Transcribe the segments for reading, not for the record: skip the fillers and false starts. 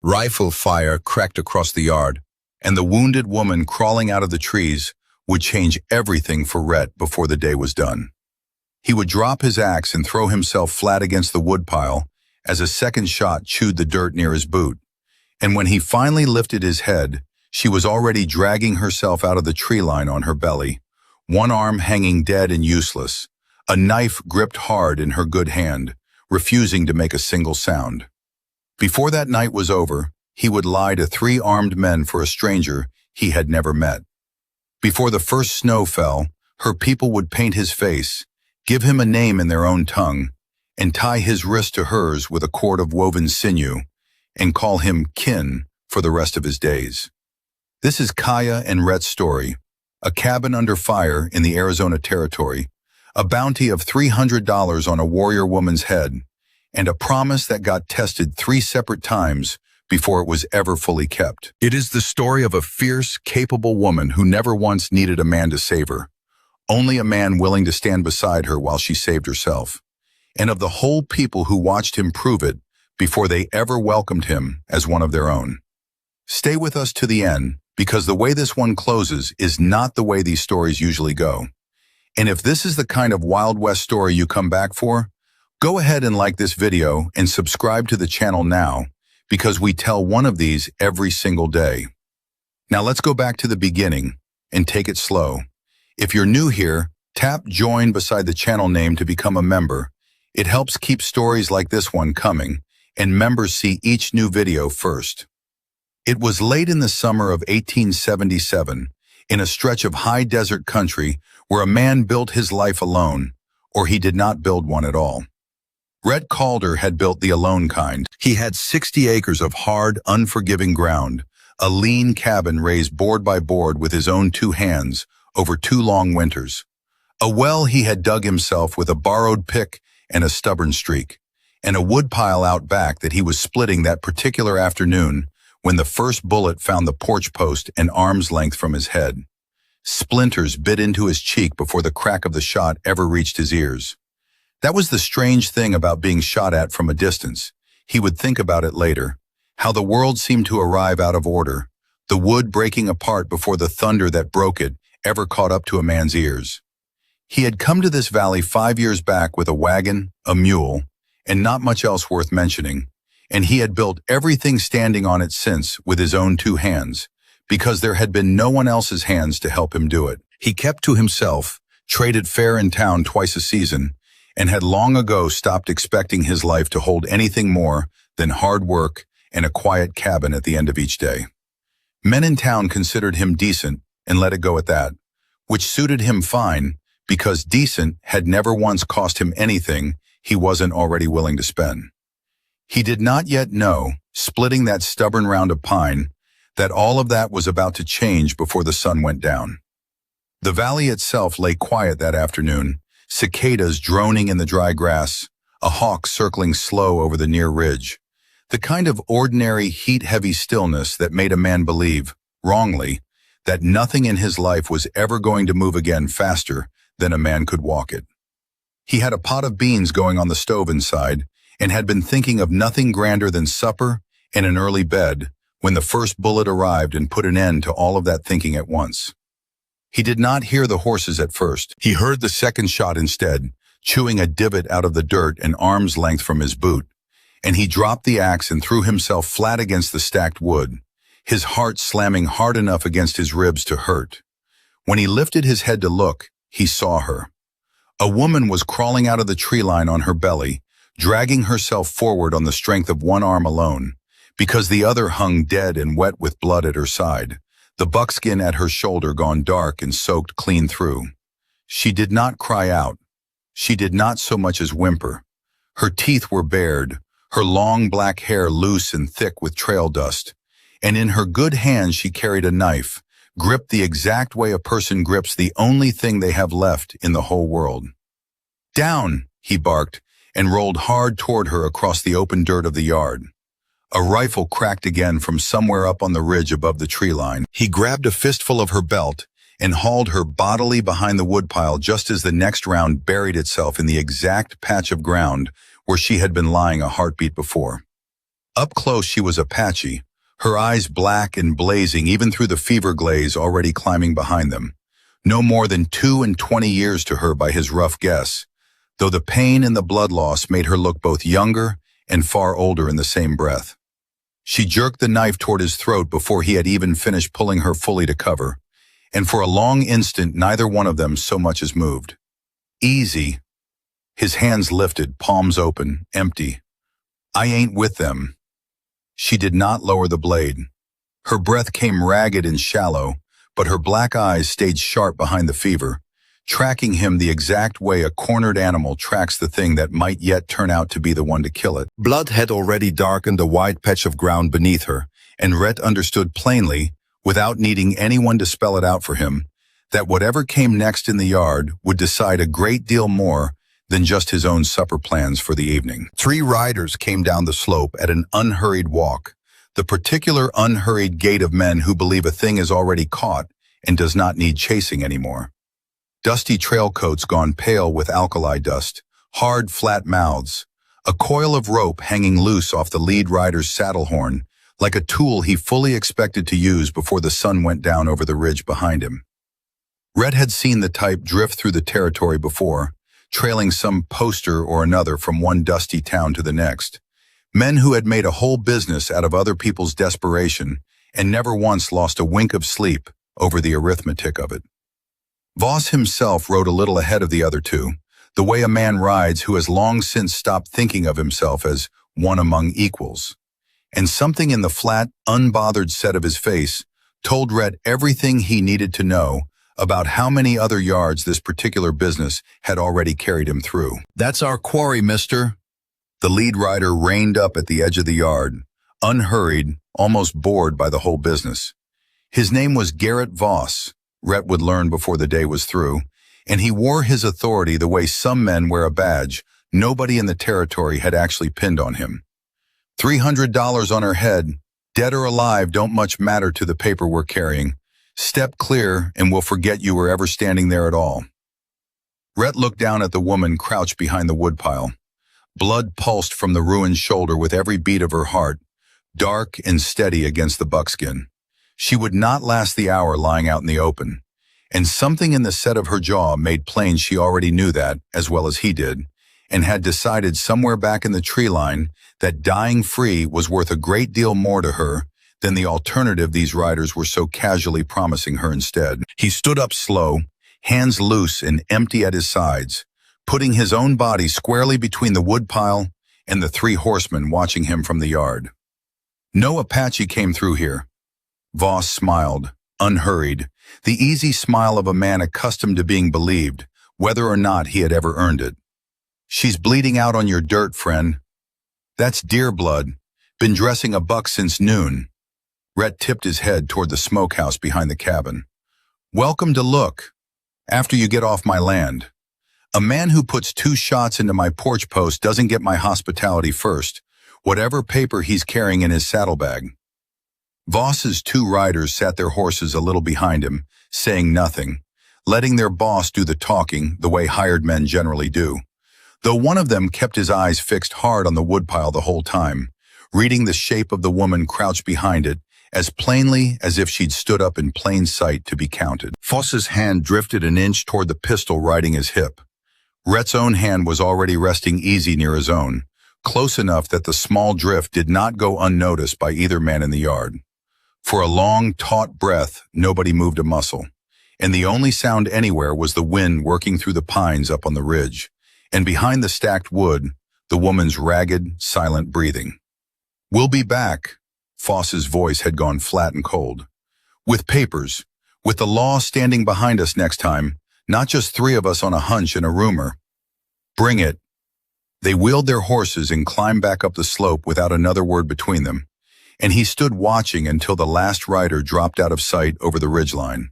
Rifle fire cracked across the yard, and the wounded woman crawling out of the trees would change everything for Rhett before the day was done. He would drop his axe and throw himself flat against the woodpile as a second shot chewed the dirt near his boot. And when he finally lifted his head, she was already dragging herself out of the tree line on her belly, one arm hanging dead and useless, a knife gripped hard in her good hand, refusing to make a single sound. Before that night was over, he would lie to 3 armed men for a stranger he had never met. Before the first snow fell, her people would paint his face, give him a name in their own tongue, and tie his wrist to hers with a cord of woven sinew, and call him kin for the rest of his days. This is Kaya and Rhett's story, a cabin under fire in the Arizona Territory, a bounty of $300 on a warrior woman's head, and a promise that got tested 3 separate times before it was ever fully kept. It is the story of a fierce, capable woman who never once needed a man to save her, only a man willing to stand beside her while she saved herself, and of the whole people who watched him prove it before they ever welcomed him as one of their own. Stay with us to the end, because the way this one closes is not the way these stories usually go. And if this is the kind of Wild West story you come back for, go ahead and like this video and subscribe to the channel now, because we tell one of these every single day. Now let's go back to the beginning and take it slow. If you're new here, tap join beside the channel name to become a member. It helps keep stories like this one coming, and members see each new video first. It was late in the summer of 1877, in a stretch of high desert country where a man built his life alone, or he did not build one at all. Rhett Calder had built the alone kind. He had 60 acres of hard, unforgiving ground, a lean cabin raised board by board with his own 2 hands over 2 long winters. A well he had dug himself with a borrowed pick and a stubborn streak, and a woodpile out back that he was splitting that particular afternoon when the first bullet found the porch post an arm's length from his head. Splinters bit into his cheek before the crack of the shot ever reached his ears. That was the strange thing about being shot at from a distance. He would think about it later, how the world seemed to arrive out of order, the wood breaking apart before the thunder that broke it ever caught up to a man's ears. He had come to this valley 5 years back with a wagon, a mule, and not much else worth mentioning, and he had built everything standing on it since with his own 2 hands, because there had been no one else's hands to help him do it. He kept to himself, traded fair in town twice a season, and had long ago stopped expecting his life to hold anything more than hard work and a quiet cabin at the end of each day. Men in town considered him decent and let it go at that, which suited him fine because decent had never once cost him anything he wasn't already willing to spend. He did not yet know, splitting that stubborn round of pine, that all of that was about to change before the sun went down. The valley itself lay quiet that afternoon, cicadas droning in the dry grass, a hawk circling slow over the near ridge, the kind of ordinary heat-heavy stillness that made a man believe, wrongly, that nothing in his life was ever going to move again faster than a man could walk it. He had a pot of beans going on the stove inside and had been thinking of nothing grander than supper and an early bed when the first bullet arrived and put an end to all of that thinking at once. He did not hear the horses at first. He heard the second shot instead, chewing a divot out of the dirt an arm's length from his boot, and he dropped the axe and threw himself flat against the stacked wood, his heart slamming hard enough against his ribs to hurt. When he lifted his head to look, he saw her. A woman was crawling out of the tree line on her belly, dragging herself forward on the strength of one arm alone, because the other hung dead and wet with blood at her side, the buckskin at her shoulder gone dark and soaked clean through. She did not cry out. She did not so much as whimper. Her teeth were bared, her long black hair loose and thick with trail dust, and in her good hand she carried a knife, gripped the exact way a person grips the only thing they have left in the whole world. "Down!" he barked, and rolled hard toward her across the open dirt of the yard. A rifle cracked again from somewhere up on the ridge above the tree line. He grabbed a fistful of her belt and hauled her bodily behind the woodpile just as the next round buried itself in the exact patch of ground where she had been lying a heartbeat before. Up close she was Apache, her eyes black and blazing even through the fever glaze already climbing behind them. No more than 2 and 20 years to her by his rough guess, though the pain and the blood loss made her look both younger and far older in the same breath. She jerked the knife toward his throat before he had even finished pulling her fully to cover, and for a long instant neither one of them so much as moved. Easy. His hands lifted, palms open, empty. I ain't with them. She did not lower the blade. Her breath came ragged and shallow, but her black eyes stayed sharp behind the fever, tracking him the exact way a cornered animal tracks the thing that might yet turn out to be the one to kill it. Blood had already darkened a wide patch of ground beneath her, and Rhett understood plainly, without needing anyone to spell it out for him, that whatever came next in the yard would decide a great deal more than just his own supper plans for the evening. 3 riders came down the slope at an unhurried walk, the particular unhurried gait of men who believe a thing is already caught and does not need chasing anymore. Dusty trail coats gone pale with alkali dust, hard, flat mouths, a coil of rope hanging loose off the lead rider's saddle horn, like a tool he fully expected to use before the sun went down over the ridge behind him. Rhett had seen the type drift through the territory before, trailing some poster or another from one dusty town to the next. Men who had made a whole business out of other people's desperation and never once lost a wink of sleep over the arithmetic of it. Voss himself rode a little ahead of the other two, the way a man rides who has long since stopped thinking of himself as one among equals. And something in the flat, unbothered set of his face told Rhett everything he needed to know about how many other yards this particular business had already carried him through. "That's our quarry, mister." The lead rider reined up at the edge of the yard, unhurried, almost bored by the whole business. His name was Garrett Voss, Rhett would learn before the day was through, and he wore his authority the way some men wear a badge nobody in the territory had actually pinned on him. $300 on her head, dead or alive don't much matter to the paper we're carrying. Step clear and we'll forget you were ever standing there at all. Rhett looked down at the woman crouched behind the woodpile. Blood pulsed from the ruined shoulder with every beat of her heart, dark and steady against the buckskin. She would not last the hour lying out in the open, and something in the set of her jaw made plain she already knew that, as well as he did, and had decided somewhere back in the tree line that dying free was worth a great deal more to her than the alternative these riders were so casually promising her instead. He stood up slow, hands loose and empty at his sides, putting his own body squarely between the woodpile and the 3 horsemen watching him from the yard. No Apache came through here. Voss smiled, unhurried, the easy smile of a man accustomed to being believed, whether or not he had ever earned it. "She's bleeding out on your dirt, friend. That's deer blood. Been dressing a buck since noon." Rhett tipped his head toward the smokehouse behind the cabin. "Welcome to look, after you get off my land. A man who puts 2 shots into my porch post doesn't get my hospitality first, whatever paper he's carrying in his saddlebag." Voss's 2 riders sat their horses a little behind him, saying nothing, letting their boss do the talking the way hired men generally do, though one of them kept his eyes fixed hard on the woodpile the whole time, reading the shape of the woman crouched behind it as plainly as if she'd stood up in plain sight to be counted. Voss's hand drifted an inch toward the pistol riding his hip. Rhett's own hand was already resting easy near his own, close enough that the small drift did not go unnoticed by either man in the yard. For a long, taut breath, nobody moved a muscle, and the only sound anywhere was the wind working through the pines up on the ridge, and behind the stacked wood, the woman's ragged, silent breathing. "We'll be back." Voss's voice had gone flat and cold. "With papers, with the law standing behind us next time, not just 3 of us on a hunch and a rumor. Bring it." They wheeled their horses and climbed back up the slope without another word between them, and he stood watching until the last rider dropped out of sight over the ridgeline.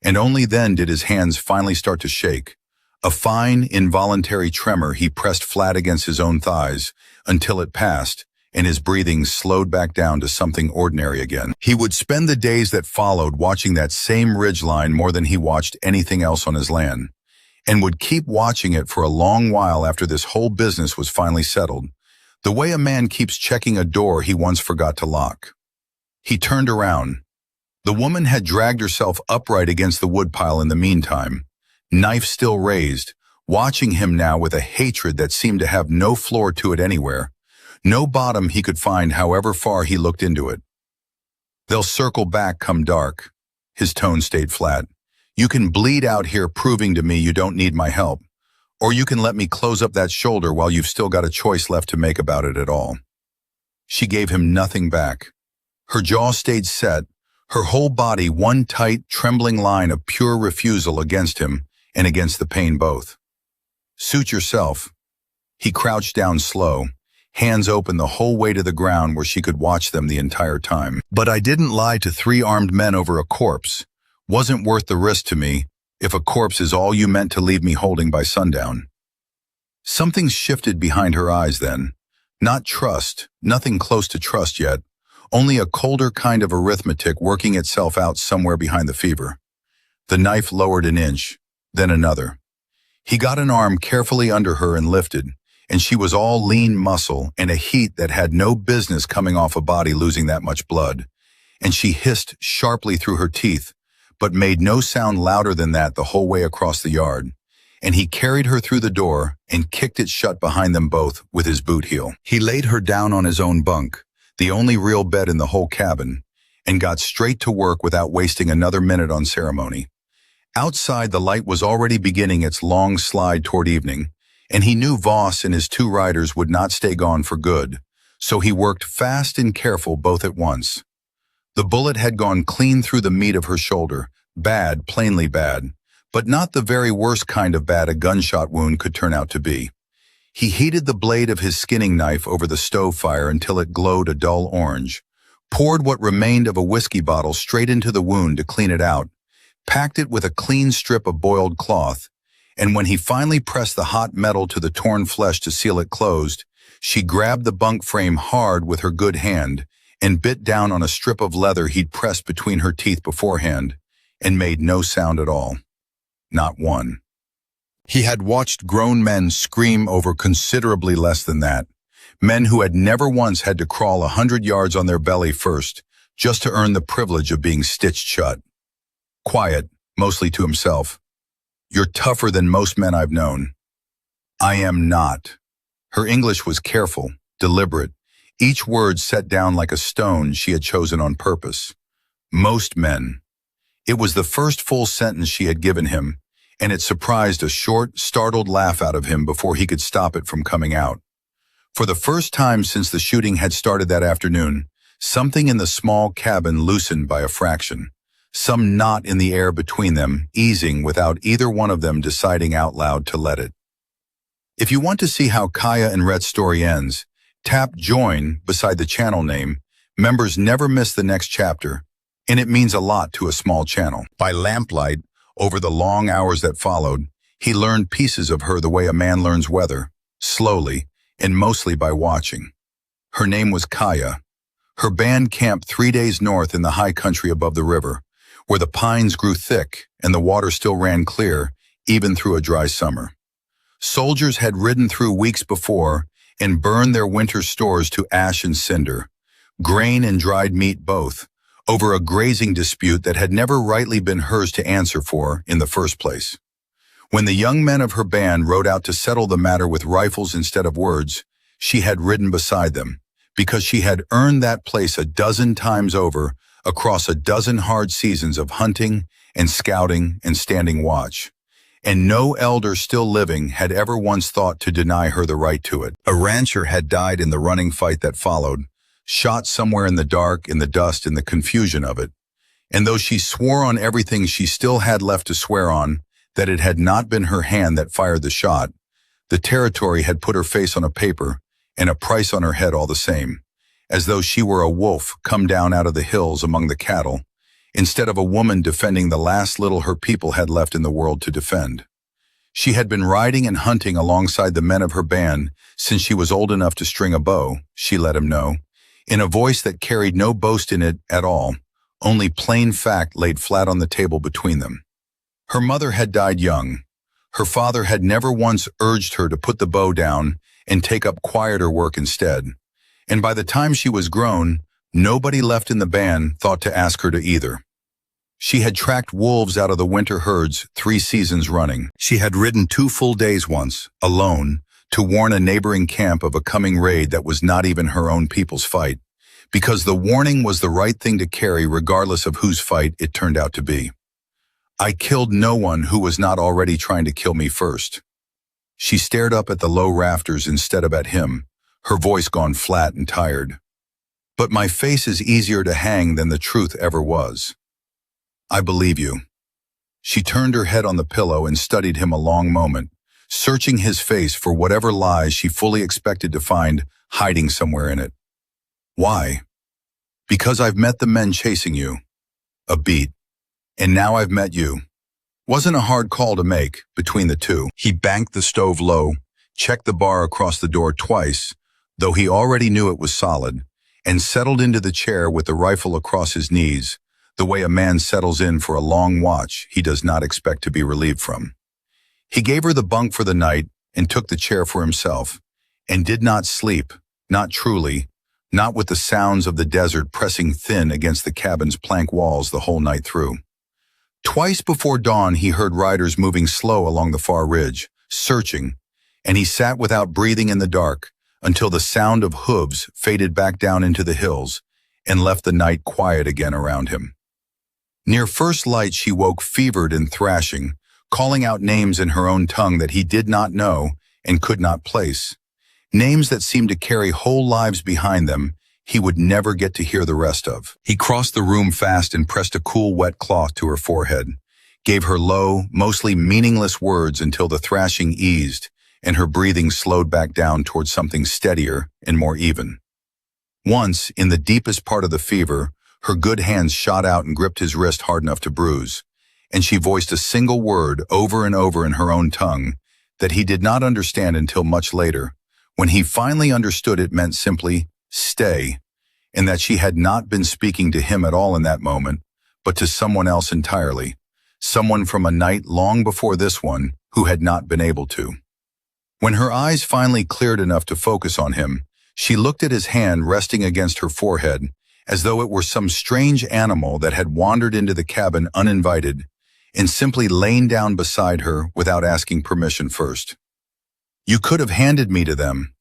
And only then did his hands finally start to shake, a fine, involuntary tremor he pressed flat against his own thighs until it passed, and his breathing slowed back down to something ordinary again. He would spend the days that followed watching that same ridgeline more than he watched anything else on his land, and would keep watching it for a long while after this whole business was finally settled, The way a man keeps checking a door he once forgot to lock. He turned around. The woman had dragged herself upright against the woodpile in the meantime, knife still raised, watching him now with a hatred that seemed to have no floor to it anywhere, no bottom he could find however far he looked into it. "They'll circle back come dark." His tone stayed flat. "You can bleed out here proving to me you don't need my help, or you can let me close up that shoulder while you've still got a choice left to make about it at all." She gave him nothing back. Her jaw stayed set, her whole body one tight, trembling line of pure refusal against him and against the pain both. "Suit yourself." He crouched down slow, hands open the whole way to the ground where she could watch them the entire time. "But I didn't lie to 3 armed men over a corpse. Wasn't worth the risk to me, if a corpse is all you meant to leave me holding by sundown." Something shifted behind her eyes then. Not trust, nothing close to trust yet, only a colder kind of arithmetic working itself out somewhere behind the fever. The knife lowered an inch, then another. He got an arm carefully under her and lifted, and she was all lean muscle and a heat that had no business coming off a body losing that much blood, and she hissed sharply through her teeth, but made no sound louder than that the whole way across the yard, and he carried her through the door and kicked it shut behind them both with his boot heel. He laid her down on his own bunk, the only real bed in the whole cabin, and got straight to work without wasting another minute on ceremony. Outside, the light was already beginning its long slide toward evening, and he knew Voss and his 2 riders would not stay gone for good, so he worked fast and careful both at once. The bullet had gone clean through the meat of her shoulder, bad, plainly bad, but not the very worst kind of bad a gunshot wound could turn out to be. He heated the blade of his skinning knife over the stove fire until it glowed a dull orange, poured what remained of a whiskey bottle straight into the wound to clean it out, packed it with a clean strip of boiled cloth, and when he finally pressed the hot metal to the torn flesh to seal it closed, she grabbed the bunk frame hard with her good hand and bit down on a strip of leather he'd pressed between her teeth beforehand, and made no sound at all. Not one. He had watched grown men scream over considerably less than that, men who had never once had to crawl 100 yards on their belly first, just to earn the privilege of being stitched shut. Quiet, mostly to himself. "You're tougher than most men I've known." "I am not." Her English was careful, deliberate, each word set down like a stone she had chosen on purpose. "Most men." It was the first full sentence she had given him, and it surprised a short, startled laugh out of him before he could stop it from coming out. For the first time since the shooting had started that afternoon, something in the small cabin loosened by a fraction, some knot in the air between them easing without either one of them deciding out loud to let it. If you want to see how Kaya and Rhett's story ends, tap Join beside the channel name. Members never miss the next chapter, and it means a lot to a small channel. By lamplight, over the long hours that followed, he learned pieces of her the way a man learns weather, slowly, and mostly by watching. Her name was Kaya. Her band camped 3 days north in the high country above the river, where the pines grew thick and the water still ran clear, even through a dry summer. Soldiers had ridden through weeks before and burned their winter stores to ash and cinder, grain and dried meat both, over a grazing dispute that had never rightly been hers to answer for in the first place. When the young men of her band rode out to settle the matter with rifles instead of words, she had ridden beside them, because she had earned that place a dozen times over across a dozen hard seasons of hunting and scouting and standing watch. And no elder still living had ever once thought to deny her the right to it. A rancher had died in the running fight that followed, shot somewhere in the dark, in the dust, in the confusion of it. And though she swore on everything she still had left to swear on, that it had not been her hand that fired the shot, the territory had put her face on a paper and a price on her head all the same, as though she were a wolf come down out of the hills among the cattle, instead of a woman defending the last little her people had left in the world to defend. She had been riding and hunting alongside the men of her band since she was old enough to string a bow, she let him know, in a voice that carried no boast in it at all, only plain fact laid flat on the table between them. Her mother had died young. Her father had never once urged her to put the bow down and take up quieter work instead. And by the time she was grown, nobody left in the band thought to ask her to either. She had tracked wolves out of the winter herds 3 seasons running. She had ridden 2 full days once, alone, to warn a neighboring camp of a coming raid that was not even her own people's fight, because the warning was the right thing to carry regardless of whose fight it turned out to be. I killed no one who was not already trying to kill me first. She stared up at the low rafters instead of at him, her voice gone flat and tired. But my face is easier to hang than the truth ever was. I believe you. She turned her head on the pillow and studied him a long moment, searching his face for whatever lies she fully expected to find hiding somewhere in it. Why? Because I've met the men chasing you. A beat. And now I've met you. Wasn't a hard call to make between the two. He banked the stove low, checked the bar across the door twice, though he already knew it was solid, and settled into the chair with the rifle across his knees, the way a man settles in for a long watch he does not expect to be relieved from. He gave her the bunk for the night and took the chair for himself, and did not sleep, not truly, not with the sounds of the desert pressing thin against the cabin's plank walls the whole night through. Twice before dawn he heard riders moving slow along the far ridge, searching, and he sat without breathing in the dark until the sound of hooves faded back down into the hills and left the night quiet again around him. Near first light she woke fevered and thrashing, calling out names in her own tongue that he did not know and could not place, names that seemed to carry whole lives behind them he would never get to hear the rest of. He crossed the room fast and pressed a cool wet cloth to her forehead, gave her low, mostly meaningless words until the thrashing eased and her breathing slowed back down towards something steadier and more even. Once, in the deepest part of the fever, her good hands shot out and gripped his wrist hard enough to bruise, and she voiced a single word over and over in her own tongue that he did not understand until much later. When he finally understood, it meant simply, stay, and that she had not been speaking to him at all in that moment, but to someone else entirely, someone from a night long before this one who had not been able to. When her eyes finally cleared enough to focus on him, she looked at his hand resting against her forehead, as though it were some strange animal that had wandered into the cabin uninvited and simply lain down beside her without asking permission first. You could have handed me to them.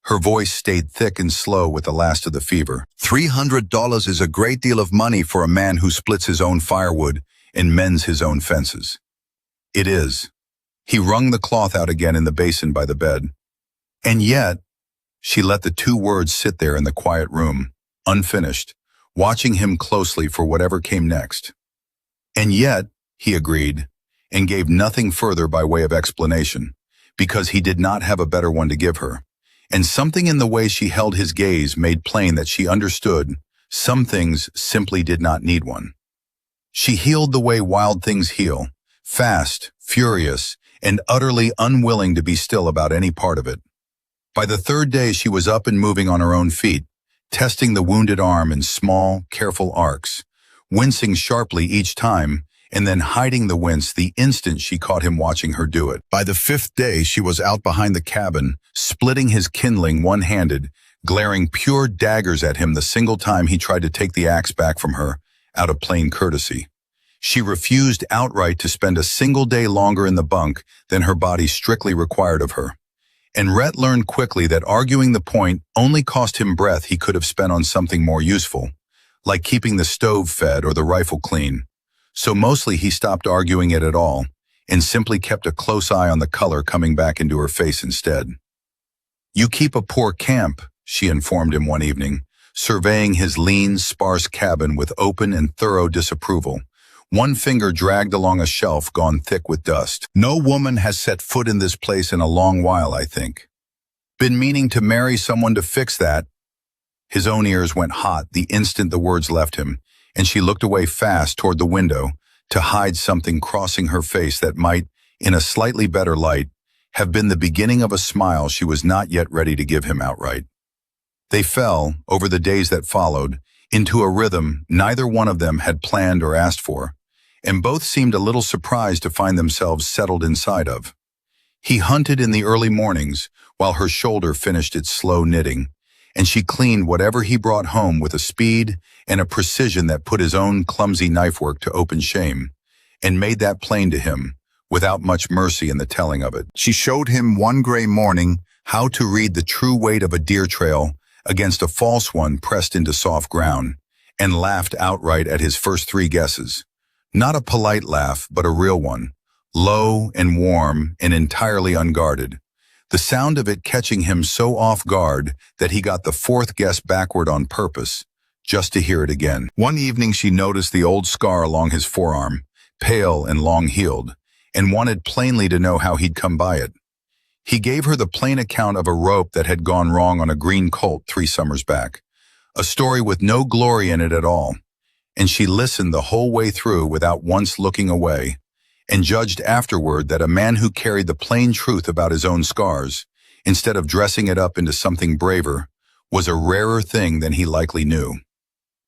Her voice stayed thick and slow with the last of the fever. $300 is a great deal of money for a man who splits his own firewood and mends his own fences. It is. He wrung the cloth out again in the basin by the bed. And yet, she let the 2 words sit there in the quiet room, unfinished, watching him closely for whatever came next. And yet, he agreed, and gave nothing further by way of explanation, because he did not have a better one to give her. And something in the way she held his gaze made plain that she understood some things simply did not need one. She healed the way wild things heal, fast, furious, and utterly unwilling to be still about any part of it. By the 3rd day she was up and moving on her own feet, testing the wounded arm in small, careful arcs, wincing sharply each time, and then hiding the wince the instant she caught him watching her do it. By the 5th day, she was out behind the cabin, splitting his kindling one-handed, glaring pure daggers at him the single time he tried to take the axe back from her, out of plain courtesy. She refused outright to spend a single day longer in the bunk than her body strictly required of her. And Rhett learned quickly that arguing the point only cost him breath he could have spent on something more useful, like keeping the stove fed or the rifle clean. So mostly he stopped arguing it at all, and simply kept a close eye on the color coming back into her face instead. You keep a poor camp, she informed him one evening, surveying his lean, sparse cabin with open and thorough disapproval, one finger dragged along a shelf gone thick with dust. No woman has set foot in this place in a long while, I think. Been meaning to marry someone to fix that. His own ears went hot the instant the words left him, and she looked away fast toward the window to hide something crossing her face that might, in a slightly better light, have been the beginning of a smile she was not yet ready to give him outright. They fell, over the days that followed, into a rhythm neither one of them had planned or asked for, and both seemed a little surprised to find themselves settled inside of. He hunted in the early mornings, while her shoulder finished its slow knitting, and she cleaned whatever he brought home with a speed and a precision that put his own clumsy knife-work to open shame, and made that plain to him, without much mercy in the telling of it. She showed him one gray morning how to read the true weight of a deer trail against a false one pressed into soft ground, and laughed outright at his first 3 guesses. Not a polite laugh, but a real one, low and warm and entirely unguarded. The sound of it catching him so off guard that he got the 4th guess backward on purpose, just to hear it again. One evening she noticed the old scar along his forearm, pale and long-heeled, and wanted plainly to know how he'd come by it. He gave her the plain account of a rope that had gone wrong on a green colt 3 summers back, a story with no glory in it at all, and she listened the whole way through without once looking away, and judged afterward that a man who carried the plain truth about his own scars, instead of dressing it up into something braver, was a rarer thing than he likely knew.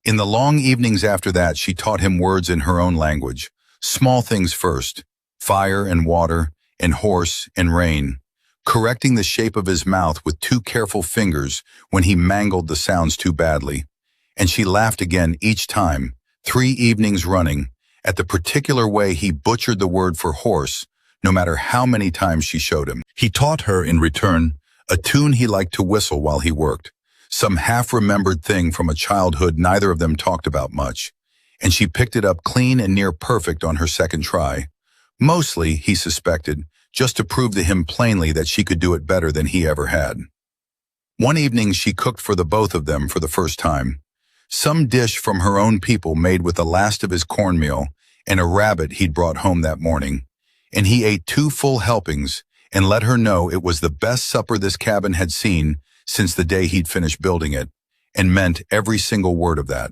In the long evenings after that, she taught him words in her own language, small things first, fire and water, and horse and rain, correcting the shape of his mouth with 2 careful fingers when he mangled the sounds too badly. And she laughed again each time, 3 evenings running, at the particular way he butchered the word for horse, no matter how many times she showed him. He taught her, in return, a tune he liked to whistle while he worked, some half-remembered thing from a childhood neither of them talked about much, and she picked it up clean and near perfect on her 2nd try. Mostly, he suspected, just to prove to him plainly that she could do it better than he ever had. One evening she cooked for the both of them for the first time, some dish from her own people made with the last of his cornmeal and a rabbit he'd brought home that morning, and he ate 2 full helpings and let her know it was the best supper this cabin had seen since the day he'd finished building it, and meant every single word of that.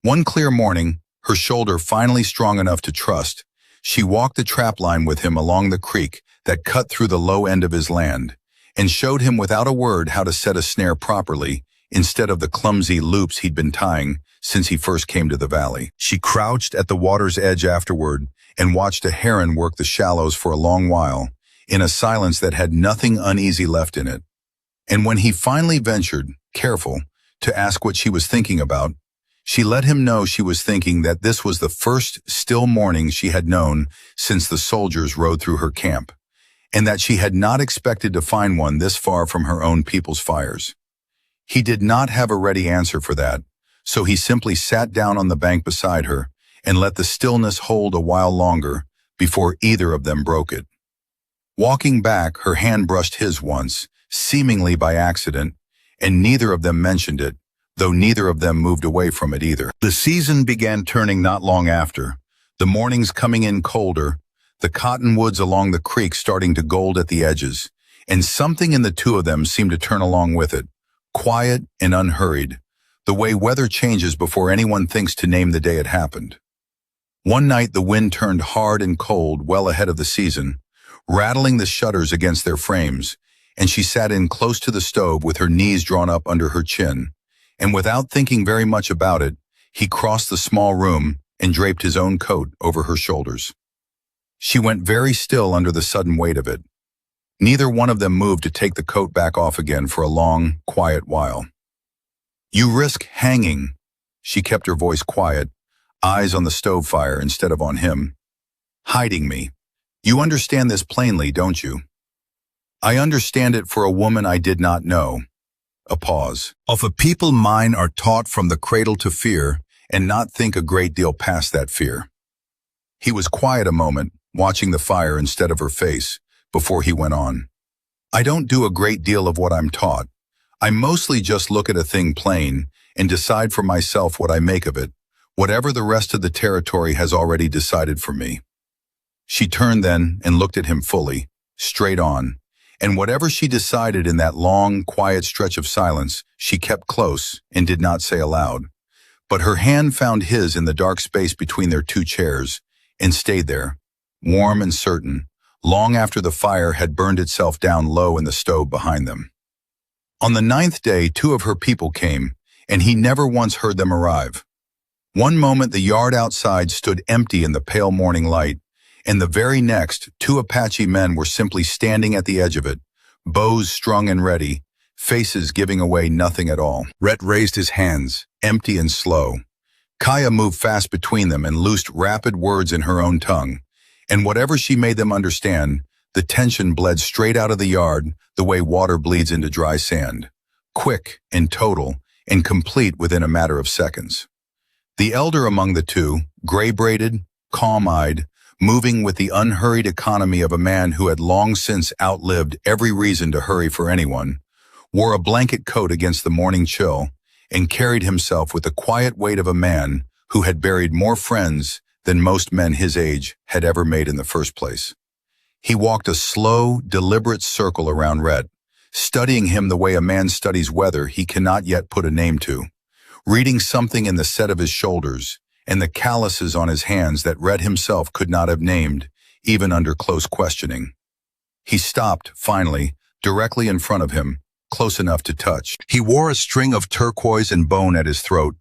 One clear morning, her shoulder finally strong enough to trust, she walked the trapline with him along the creek that cut through the low end of his land, and showed him without a word how to set a snare properly, instead of the clumsy loops he'd been tying since he first came to the valley. She crouched at the water's edge afterward and watched a heron work the shallows for a long while, in a silence that had nothing uneasy left in it. And when he finally ventured, careful, to ask what she was thinking about, she let him know she was thinking that this was the first still morning she had known since the soldiers rode through her camp, and that she had not expected to find one this far from her own people's fires. He did not have a ready answer for that, so he simply sat down on the bank beside her and let the stillness hold a while longer before either of them broke it. Walking back, her hand brushed his once, seemingly by accident, and neither of them mentioned it, though neither of them moved away from it either. The season began turning not long after, the mornings coming in colder, the cottonwoods along the creek starting to gold at the edges, and something in the 2 of them seemed to turn along with it, quiet and unhurried, the way weather changes before anyone thinks to name the day it happened. One night the wind turned hard and cold well ahead of the season, rattling the shutters against their frames, and she sat in close to the stove with her knees drawn up under her chin, and without thinking very much about it, he crossed the small room and draped his own coat over her shoulders. She went very still under the sudden weight of it. Neither one of them moved to take the coat back off again for a long, quiet while. "You risk hanging." She kept her voice quiet, eyes on the stove fire instead of on him. "Hiding me. You understand this plainly, don't you?" "I understand it for a woman I did not know." A pause. "Of a people mine are taught from the cradle to fear, and not think a great deal past that fear." He was quiet a moment, watching the fire instead of her face, before he went on. "I don't do a great deal of what I'm taught. I mostly just look at a thing plain and decide for myself what I make of it, whatever the rest of the territory has already decided for me." She turned then and looked at him fully, straight on, and whatever she decided in that long, quiet stretch of silence, she kept close and did not say aloud. But her hand found his in the dark space between their 2 chairs, and stayed there, warm and certain, long after the fire had burned itself down low in the stove behind them. On the 9th day, 2 of her people came, and he never once heard them arrive. One moment the yard outside stood empty in the pale morning light, and the very next, 2 Apache men were simply standing at the edge of it, bows strung and ready, faces giving away nothing at all. Rhett raised his hands, empty and slow. Kaya moved fast between them and loosed rapid words in her own tongue. And whatever she made them understand, the tension bled straight out of the yard the way water bleeds into dry sand. Quick and total and complete within a matter of seconds. The elder among the two, gray-braided, calm-eyed, moving with the unhurried economy of a man who had long since outlived every reason to hurry for anyone, wore a blanket coat against the morning chill and carried himself with the quiet weight of a man who had buried more friends than most men his age had ever made in the first place. He walked a slow, deliberate circle around Rhett, studying him the way a man studies weather he cannot yet put a name to, reading something in the set of his shoulders and the calluses on his hands that Rhett himself could not have named, even under close questioning. He stopped, finally, directly in front of him, close enough to touch. He wore a string of turquoise and bone at his throat,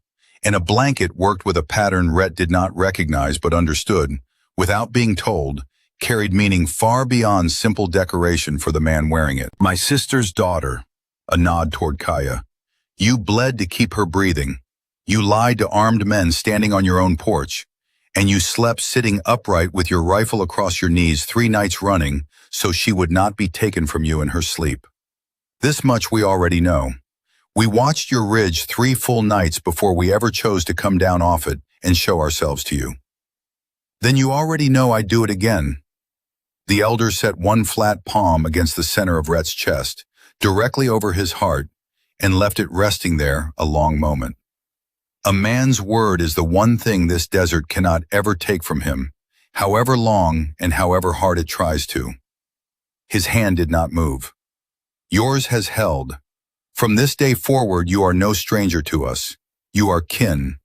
and a blanket worked with a pattern Rhett did not recognize but understood, without being told, carried meaning far beyond simple decoration for the man wearing it. My sister's daughter, a nod toward Kaya. You bled to keep her breathing. You lied to armed men standing on your own porch, and you slept sitting upright with your rifle across your knees 3 nights running so she would not be taken from you in her sleep. This much we already know. We watched your ridge 3 full nights before we ever chose to come down off it and show ourselves to you. Then you already know I'd do it again. The elder set one flat palm against the center of Rhett's chest, directly over his heart, and left it resting there a long moment. A man's word is the one thing this desert cannot ever take from him, however long and however hard it tries to. His hand did not move. Yours has held. From this day forward, you are no stranger to us. You are kin.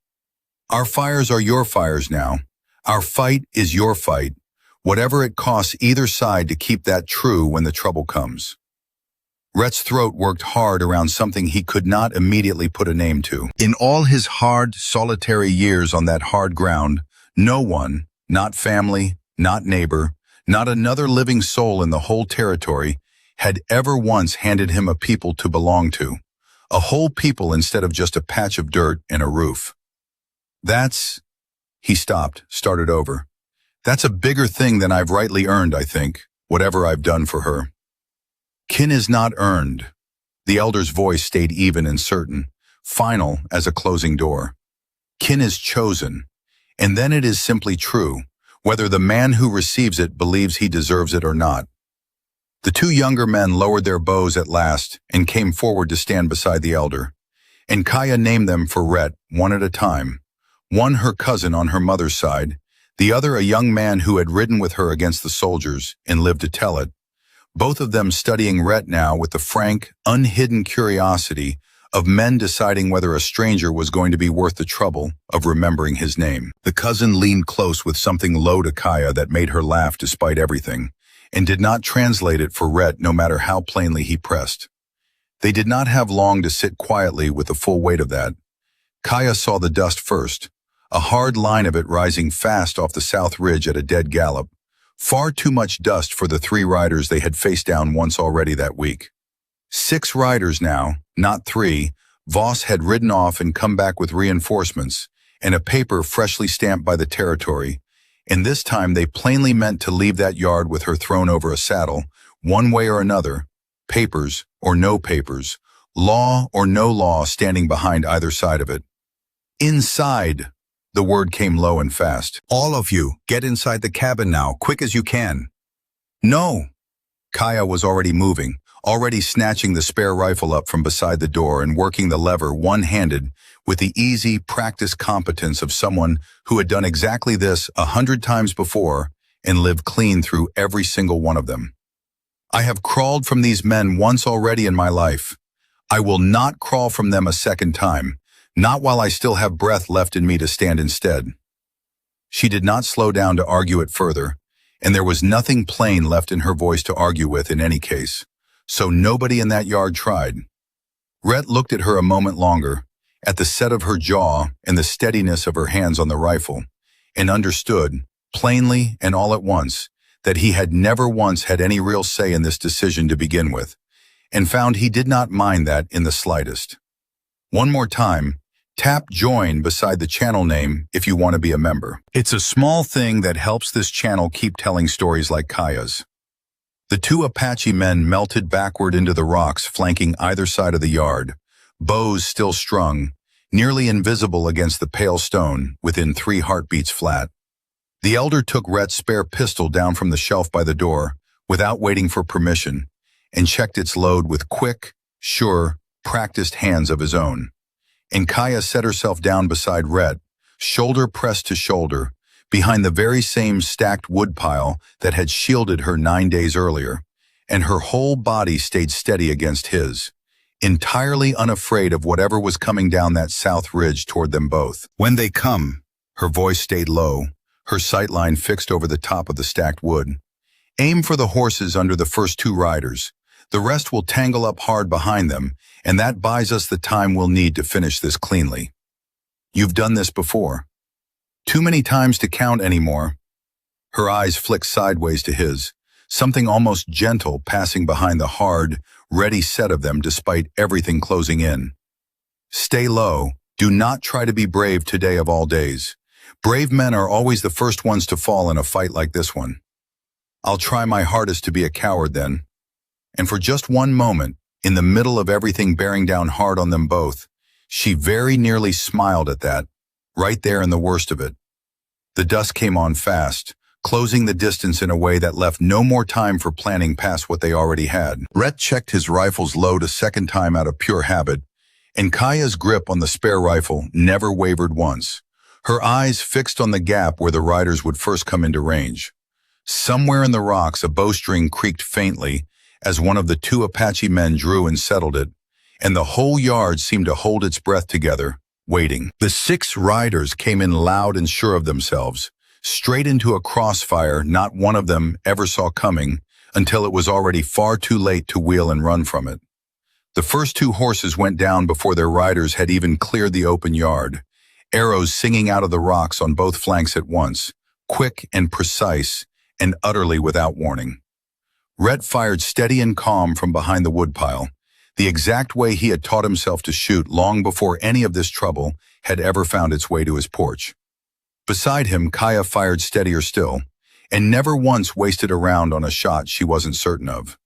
Our fires are your fires now. Our fight is your fight, whatever it costs either side to keep that true when the trouble comes. Rhett's throat worked hard around something he could not immediately put a name to. In all his hard, solitary years on that hard ground, no one, not family, not neighbor, not another living soul in the whole territory, had ever once handed him a people to belong to, a whole people instead of just a patch of dirt and a roof. He stopped, started over. That's a bigger thing than I've rightly earned, I think, whatever I've done for her. Kin is not earned. The elder's voice stayed even and certain, final as a closing door. Kin is chosen, and then it is simply true, whether the man who receives it believes he deserves it or not. The 2 younger men lowered their bows at last and came forward to stand beside the elder, and Kaya named them for Rhett one at a time, one her cousin on her mother's side, the other a young man who had ridden with her against the soldiers and lived to tell it, both of them studying Rhett now with the frank, unhidden curiosity of men deciding whether a stranger was going to be worth the trouble of remembering his name. The cousin leaned close with something low to Kaya that made her laugh despite everything, and did not translate it for Rhett no matter how plainly he pressed. They did not have long to sit quietly with the full weight of that. Kaya saw the dust first, a hard line of it rising fast off the south ridge at a dead gallop. Far too much dust for the 3 riders they had faced down once already that week. 6 riders now, not 3, Voss had ridden off and come back with reinforcements and a paper freshly stamped by the territory, and this time they plainly meant to leave that yard with her thrown over a saddle, one way or another, papers or no papers, law or no law standing behind either side of it. Inside! The word came low and fast. All of you, get inside the cabin now, quick as you can. No! Kaya was already moving, already snatching the spare rifle up from beside the door and working the lever one-handed with the easy, practiced competence of someone who had done exactly this 100 times before and lived clean through every single one of them. I have crawled from these men once already in my life. I will not crawl from them a second time. Not while I still have breath left in me to stand instead. She did not slow down to argue it further, and there was nothing plain left in her voice to argue with in any case, so nobody in that yard tried. Rhett looked at her a moment longer, at the set of her jaw and the steadiness of her hands on the rifle, and understood, plainly and all at once, that he had never once had any real say in this decision to begin with, and found he did not mind that in the slightest. One more time, tap join beside the channel name if you want to be a member. It's a small thing that helps this channel keep telling stories like Kaya's. The two Apache men melted backward into the rocks flanking either side of the yard, bows still strung, nearly invisible against the pale stone, within 3 heartbeats flat. The elder took Rhett's spare pistol down from the shelf by the door, without waiting for permission, and checked its load with quick, sure, practiced hands of his own. And Kaya set herself down beside Rhett, shoulder pressed to shoulder, behind the very same stacked woodpile that had shielded her 9 days earlier, and her whole body stayed steady against his, entirely unafraid of whatever was coming down that south ridge toward them both. When they come, her voice stayed low, her sightline fixed over the top of the stacked wood. Aim for the horses under the first 2 riders. The rest will tangle up hard behind them, and that buys us the time we'll need to finish this cleanly. You've done this before. Too many times to count anymore. Her eyes flicked sideways to his, something almost gentle passing behind the hard, ready set of them despite everything closing in. Stay low. Do not try to be brave today of all days. Brave men are always the first ones to fall in a fight like this one. I'll try my hardest to be a coward then. And for just one moment, in the middle of everything bearing down hard on them both, she very nearly smiled at that, right there in the worst of it. The dusk came on fast, closing the distance in a way that left no more time for planning past what they already had. Rhett checked his rifle's load a second time out of pure habit, and Kaya's grip on the spare rifle never wavered once, her eyes fixed on the gap where the riders would first come into range. Somewhere in the rocks, a bowstring creaked faintly as one of the 2 Apache men drew and settled it, and the whole yard seemed to hold its breath together, waiting. The 6 riders came in loud and sure of themselves, straight into a crossfire not one of them ever saw coming until it was already far too late to wheel and run from it. The first 2 horses went down before their riders had even cleared the open yard, arrows singing out of the rocks on both flanks at once, quick and precise and utterly without warning. Rhett fired steady and calm from behind the woodpile, the exact way he had taught himself to shoot long before any of this trouble had ever found its way to his porch. Beside him, Kaya fired steadier still, and never once wasted a round on a shot she wasn't certain of.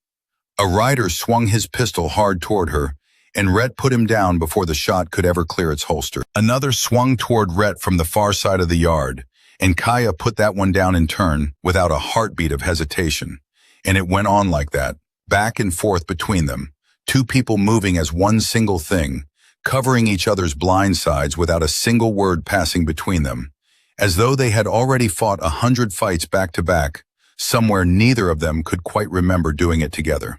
A rider swung his pistol hard toward her, and Rhett put him down before the shot could ever clear its holster. Another swung toward Rhett from the far side of the yard, and Kaya put that one down in turn without a heartbeat of hesitation. And it went on like that, back and forth between them, 2 people moving as one single thing, covering each other's blind sides without a single word passing between them, as though they had already fought 100 fights back to back, somewhere neither of them could quite remember doing it together.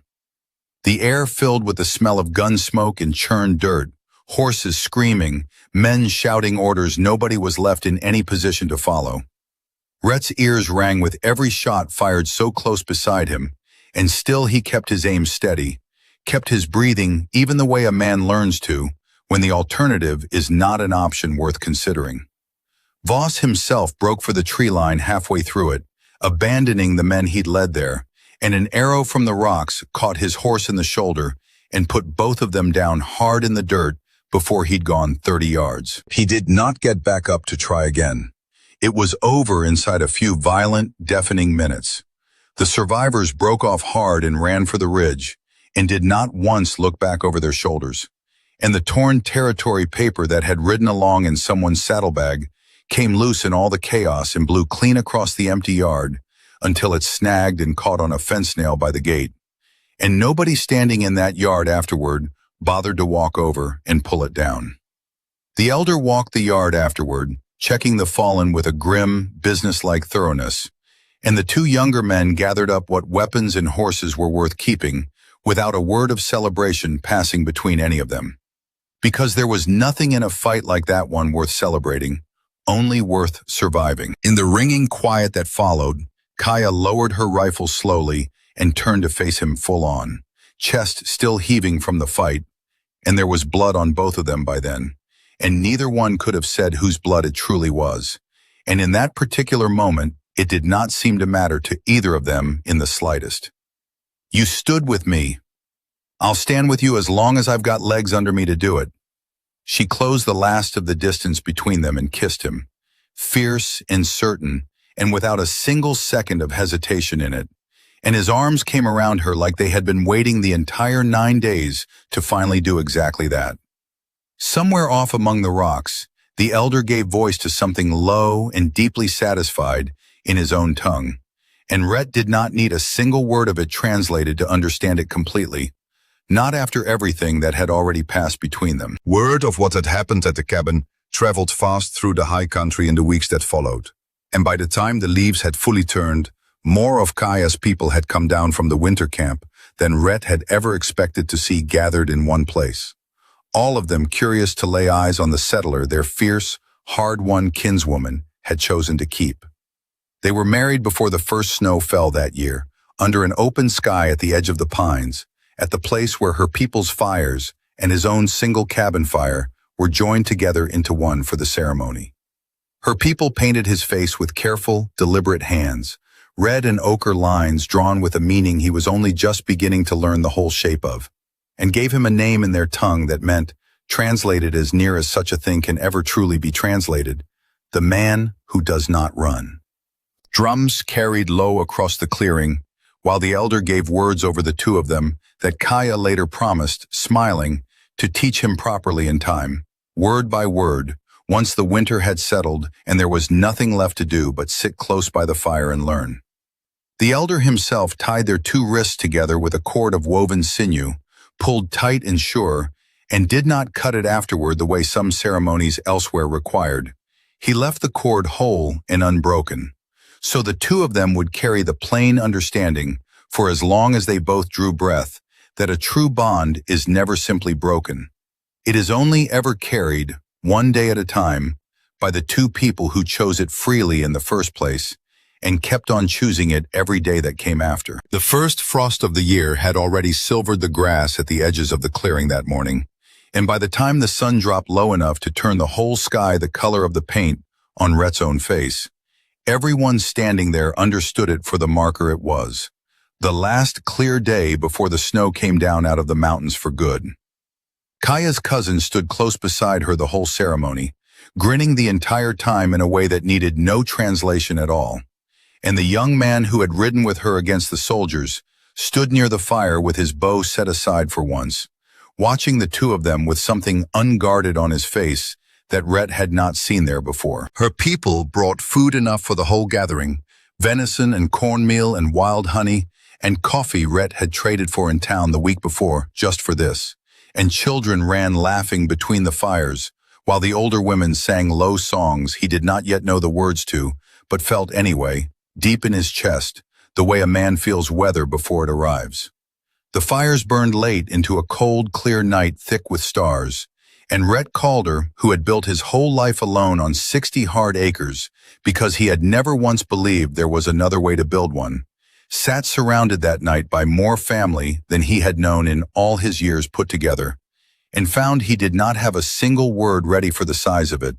The air filled with the smell of gun smoke and churned dirt, horses screaming, men shouting orders nobody was left in any position to follow. Rhett's ears rang with every shot fired so close beside him, and still he kept his aim steady, kept his breathing even the way a man learns to, when the alternative is not an option worth considering. Voss himself broke for the tree line halfway through it, abandoning the men he'd led there, and an arrow from the rocks caught his horse in the shoulder and put both of them down hard in the dirt before he'd gone 30 yards. He did not get back up to try again. It was over inside a few violent, deafening minutes. The survivors broke off hard and ran for the ridge, and did not once look back over their shoulders. And the torn territory paper that had ridden along in someone's saddlebag came loose in all the chaos and blew clean across the empty yard until it snagged and caught on a fence nail by the gate. And nobody standing in that yard afterward bothered to walk over and pull it down. The elder walked the yard afterward, checking the fallen with a grim, businesslike thoroughness, and the 2 younger men gathered up what weapons and horses were worth keeping, without a word of celebration passing between any of them. Because there was nothing in a fight like that one worth celebrating, only worth surviving. In the ringing quiet that followed, Kaya lowered her rifle slowly and turned to face him full on, chest still heaving from the fight, and there was blood on both of them by then, and neither one could have said whose blood it truly was. And in that particular moment, it did not seem to matter to either of them in the slightest. You stood with me. I'll stand with you as long as I've got legs under me to do it. She closed the last of the distance between them and kissed him, fierce and certain, and without a single second of hesitation in it. And his arms came around her like they had been waiting the entire 9 days to finally do exactly that. Somewhere off among the rocks, the elder gave voice to something low and deeply satisfied in his own tongue, and Rhett did not need a single word of it translated to understand it completely, not after everything that had already passed between them. Word of what had happened at the cabin traveled fast through the high country in the weeks that followed, and by the time the leaves had fully turned, more of Kaya's people had come down from the winter camp than Rhett had ever expected to see gathered in one place. All of them curious to lay eyes on the settler their fierce, hard-won kinswoman had chosen to keep. They were married before the first snow fell that year, under an open sky at the edge of the pines, at the place where her people's fires and his own single cabin fire were joined together into one for the ceremony. Her people painted his face with careful, deliberate hands, red and ochre lines drawn with a meaning he was only just beginning to learn the whole shape of, and gave him a name in their tongue that meant, translated as near as such a thing can ever truly be translated, the man who does not run. Drums carried low across the clearing, while the elder gave words over the two of them that Kaya later promised, smiling, to teach him properly in time, word by word, once the winter had settled and there was nothing left to do but sit close by the fire and learn. The elder himself tied their two wrists together with a cord of woven sinew, pulled tight and sure, and did not cut it afterward the way some ceremonies elsewhere required. He left the cord whole and unbroken, so the two of them would carry the plain understanding, for as long as they both drew breath, that a true bond is never simply broken. It is only ever carried, one day at a time, by the two people who chose it freely in the first place, and kept on choosing it every day that came after. The first frost of the year had already silvered the grass at the edges of the clearing that morning, and by the time the sun dropped low enough to turn the whole sky the color of the paint on Rhett's own face, everyone standing there understood it for the marker it was, the last clear day before the snow came down out of the mountains for good. Kaya's cousin stood close beside her the whole ceremony, grinning the entire time in a way that needed no translation at all. And the young man who had ridden with her against the soldiers stood near the fire with his bow set aside for once, watching the two of them with something unguarded on his face that Rhett had not seen there before. Her people brought food enough for the whole gathering, venison and cornmeal and wild honey, and coffee Rhett had traded for in town the week before just for this, and children ran laughing between the fires, while the older women sang low songs he did not yet know the words to, but felt anyway, deep in his chest, the way a man feels weather before it arrives. The fires burned late into a cold, clear night thick with stars, and Rhett Calder, who had built his whole life alone on 60 hard acres because he had never once believed there was another way to build one, sat surrounded that night by more family than he had known in all his years put together, and found he did not have a single word ready for the size of it,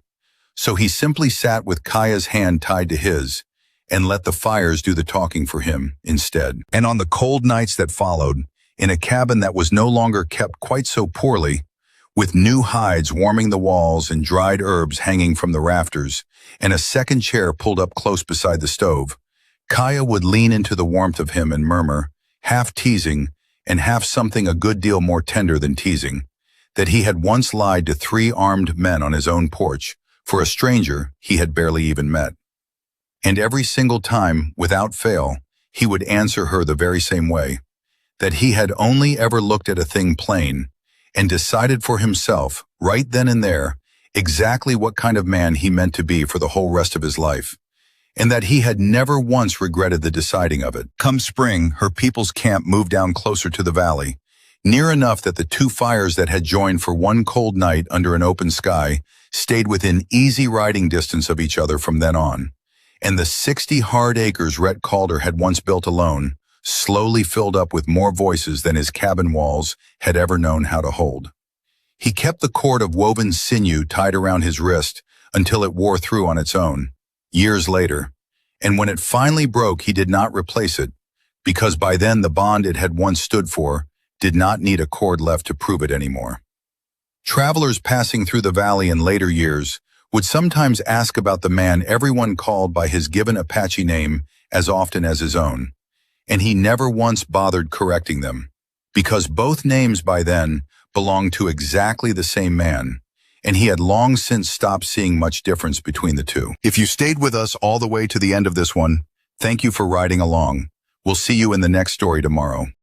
so he simply sat with Kaya's hand tied to his, and let the fires do the talking for him instead. And on the cold nights that followed, in a cabin that was no longer kept quite so poorly, with new hides warming the walls and dried herbs hanging from the rafters, and a second chair pulled up close beside the stove, Kaya would lean into the warmth of him and murmur, half teasing and half something a good deal more tender than teasing, that he had once lied to 3 armed men on his own porch for a stranger he had barely even met. And every single time, without fail, he would answer her the very same way, that he had only ever looked at a thing plain and decided for himself, right then and there, exactly what kind of man he meant to be for the whole rest of his life, and that he had never once regretted the deciding of it. Come spring, her people's camp moved down closer to the valley, near enough that the 2 fires that had joined for one cold night under an open sky stayed within easy riding distance of each other from then on, and the 60 hard acres Rhett Calder had once built alone slowly filled up with more voices than his cabin walls had ever known how to hold. He kept the cord of woven sinew tied around his wrist until it wore through on its own, years later, and when it finally broke he did not replace it, because by then the bond it had once stood for did not need a cord left to prove it anymore. Travelers passing through the valley in later years would sometimes ask about the man everyone called by his given Apache name as often as his own, and he never once bothered correcting them, because both names by then belonged to exactly the same man, and he had long since stopped seeing much difference between the two. If you stayed with us all the way to the end of this one, Thank you for riding along. We'll see you in the next story tomorrow.